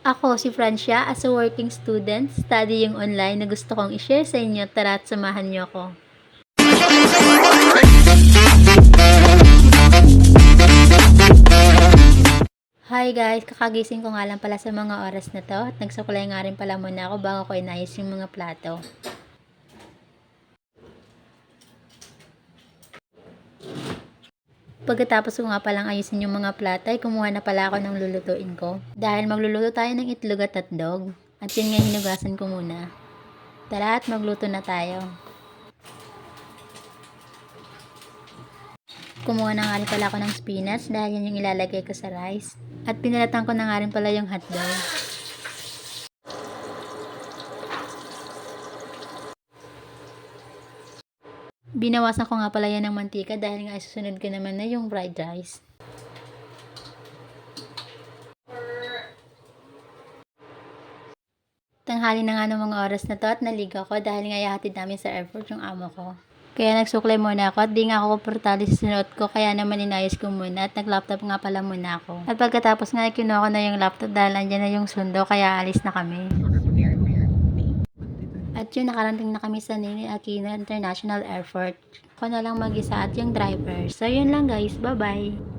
Ako si Francia, as a working student, studying online na gusto kong i-share sa inyo. Tara at samahan niyo ako. Hi guys, kakagising ko nga lang pala sa mga oras na to at nagsukulay nga rin pala muna ako bago ko inayos yung mga plato. Pagkatapos ko nga palang ayusin yung mga plato ay kumuha na pala ako ng lulutuin ko. Dahil magluluto tayo ng itlog at hotdog. At yun nga hinugasan ko muna. Tara at magluto na tayo. Kumuha na nga rin pala ako ng spinach dahil yun yung ilalagay ko sa rice. At pinalatan ko na nga rin pala yung hotdog. Binawasan ko nga pala yan ng mantika dahil nga susunod ko naman na yung fried rice. Tanghali na nga ng mga oras na to at naligo ako dahil nga ihatid namin sa airport yung amo ko. Kaya nagsuklay muna ako at di nga ako komportable sa sinuot ko kaya naman inayos ko muna at nag-laptop nga pala muna ako. At pagkatapos nga kinuha ko na yung laptop dahil andyan na yung sundo kaya alis na kami. At yun, nakarating na kami sa Ninoy Aquino International Airport. Ako na lang mag-isa at yung driver. So yun lang guys, bye bye!